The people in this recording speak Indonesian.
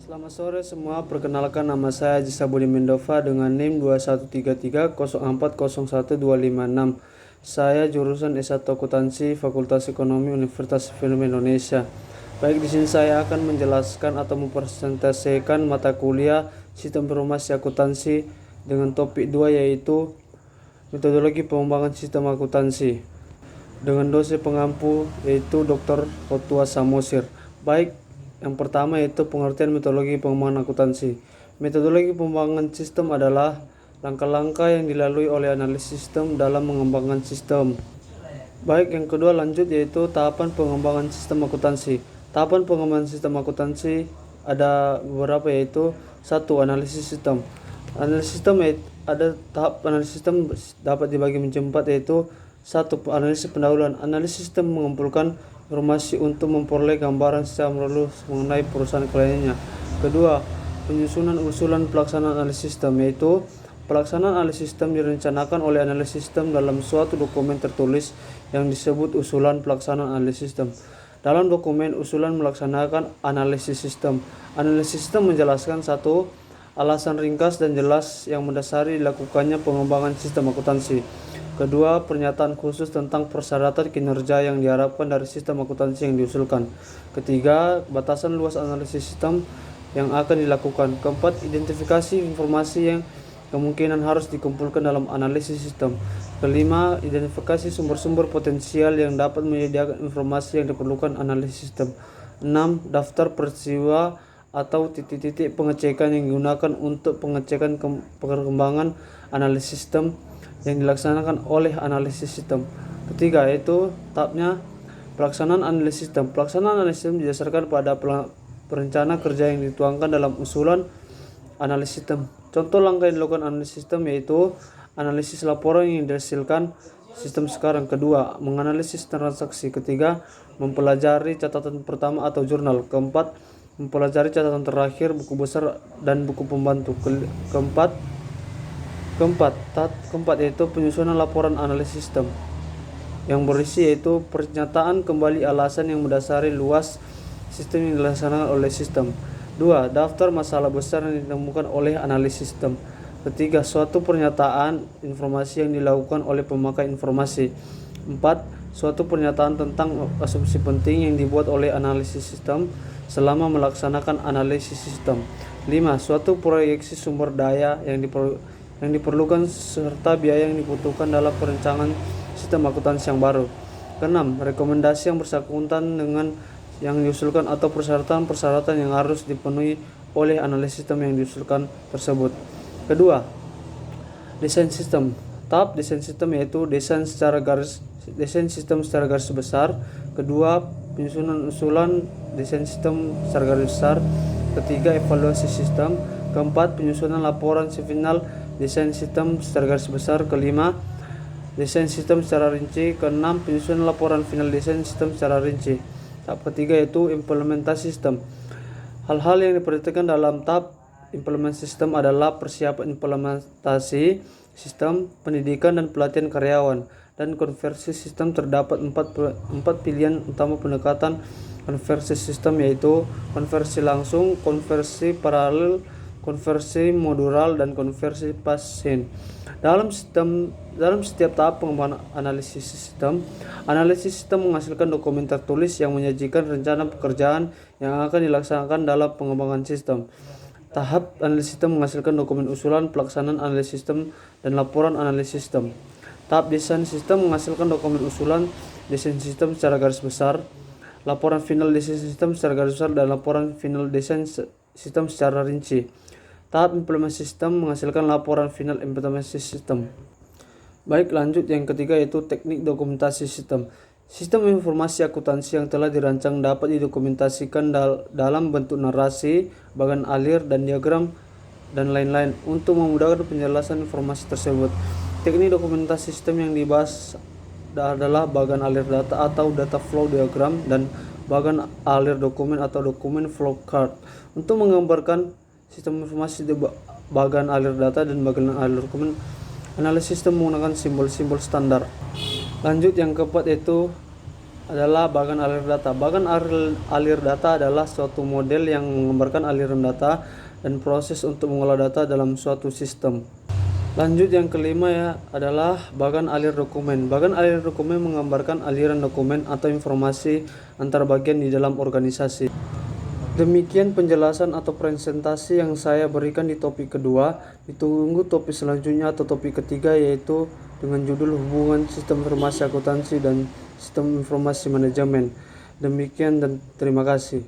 Selamat sore semua, perkenalkan nama saya Haji Sabudi Mendova dengan NIM 213304012556. Saya jurusan S1 Akuntansi Fakultas Ekonomi Universitas Film Indonesia. Baik, di sini saya akan menjelaskan atau mempresentasikan mata kuliah Sistem Informasi Akuntansi dengan topik 2 yaitu Metodologi Pengembangan Sistem Akuntansi dengan dosen pengampu yaitu Dr. Hotua Samosir. Baik, yang pertama yaitu pengertian metodologi pengembangan akuntansi. Metodologi pengembangan sistem adalah langkah-langkah yang dilalui oleh analis sistem dalam mengembangkan sistem. Baik, yang kedua lanjut yaitu tahapan pengembangan sistem akuntansi. Tahapan pengembangan sistem akuntansi ada beberapa yaitu 1. Analisis sistem. Analisis sistem ada tahap analisis sistem dapat dibagi menjadi 4 yaitu 1. Analisis pendahuluan. Analisis sistem mengumpulkan informasi untuk memperoleh gambaran secara menyeluruh mengenai perusahaan kliennya. Kedua, penyusunan usulan pelaksanaan analisis sistem yaitu pelaksanaan analisis sistem direncanakan oleh analis sistem dalam suatu dokumen tertulis yang disebut usulan pelaksanaan analisis sistem. Dalam dokumen usulan melaksanakan analisis sistem, analisis sistem menjelaskan 1. Alasan ringkas dan jelas yang mendasari dilakukannya pengembangan sistem akuntansi. Kedua, pernyataan khusus tentang persyaratan kinerja yang diharapkan dari sistem akuntansi yang diusulkan. Ketiga, batasan luas analisis sistem yang akan dilakukan. Keempat, identifikasi informasi yang kemungkinan harus dikumpulkan dalam analisis sistem. Kelima, identifikasi sumber-sumber potensial yang dapat menyediakan informasi yang diperlukan analisis sistem. 6. Daftar peristiwa atau titik-titik pengecekan yang digunakan untuk pengecekan perkembangan analisis sistem yang dilaksanakan oleh analisis sistem. Ketiga yaitu tahapnya pelaksanaan analisis sistem. Pelaksanaan analisis sistem didasarkan pada perencana kerja yang dituangkan dalam usulan analisis sistem. Contoh langkah yang dilakukan analisis sistem yaitu analisis laporan yang dihasilkan sistem sekarang. Kedua, menganalisis transaksi. Ketiga, mempelajari catatan pertama atau jurnal. Keempat, mempelajari catatan terakhir, buku besar dan buku pembantu. Keempat yaitu penyusunan laporan analisis sistem yang berisi yaitu pernyataan kembali alasan yang mendasari luas sistem yang dilaksanakan oleh sistem. 2. Daftar masalah besar yang ditemukan oleh analisis sistem. Ketiga, suatu pernyataan informasi yang dilakukan oleh pemakai informasi. 4. Suatu pernyataan tentang asumsi penting yang dibuat oleh analisis sistem selama melaksanakan analisis sistem. 5. Suatu proyeksi sumber daya yang diperlukan serta biaya yang dibutuhkan dalam perencanaan sistem akuntansi yang baru. Keenam, rekomendasi yang bersangkutan dengan yang diusulkan atau persyaratan-persyaratan yang harus dipenuhi oleh analis sistem yang diusulkan tersebut. Kedua, desain sistem. Tahap desain sistem yaitu desain sistem secara garis besar. Kedua, penyusunan usulan desain sistem secara garis besar. Ketiga, evaluasi sistem. Keempat, penyusunan laporan final desain sistem secara garis besar. Kelima, desain sistem secara rinci. Keenam, penyusunan laporan final desain sistem secara rinci. Tahap ketiga yaitu implementasi sistem. Hal-hal yang diperhatikan dalam tahap implementasi sistem adalah persiapan implementasi sistem, pendidikan dan pelatihan karyawan, dan konversi sistem. Terdapat empat pilihan utama pendekatan konversi sistem yaitu konversi langsung, konversi paralel, konversi modular dan konversi pasien. Dalam setiap tahap pengembangan analisis sistem menghasilkan dokumen tertulis yang menyajikan rencana pekerjaan yang akan dilaksanakan dalam pengembangan sistem. Tahap analisis sistem menghasilkan dokumen usulan pelaksanaan analisis sistem dan laporan analisis sistem. Tahap desain sistem menghasilkan dokumen usulan desain sistem secara garis besar, laporan final desain sistem secara garis besar dan laporan final desain sistem secara rinci. Tahap implementasi sistem menghasilkan laporan final implementasi sistem. Baik, lanjut yang ketiga yaitu teknik dokumentasi sistem. Sistem informasi akuntansi yang telah dirancang dapat didokumentasikan dalam bentuk narasi, bagan alir, dan diagram, dan lain-lain untuk memudahkan penjelasan informasi tersebut. Teknik dokumentasi sistem yang dibahas adalah bagan alir data atau data flow diagram dan bagan alir dokumen atau dokumen flow chart. Untuk menggambarkan sistem informasi di bagan alir data dan bagan alir dokumen, analisis sistem menggunakan simbol-simbol standar. Lanjut yang keempat yaitu adalah bagan alir data. Bagan alir data adalah suatu model yang menggambarkan aliran data dan proses untuk mengolah data dalam suatu sistem. Lanjut yang kelima ya adalah bagan alir dokumen. Bagan alir dokumen menggambarkan aliran dokumen atau informasi antar bagian di dalam organisasi. Demikian penjelasan atau presentasi yang saya berikan di topik kedua. Ditunggu topik selanjutnya atau topik ketiga, yaitu dengan judul hubungan sistem informasi akuntansi dan sistem informasi manajemen. Demikian dan terima kasih.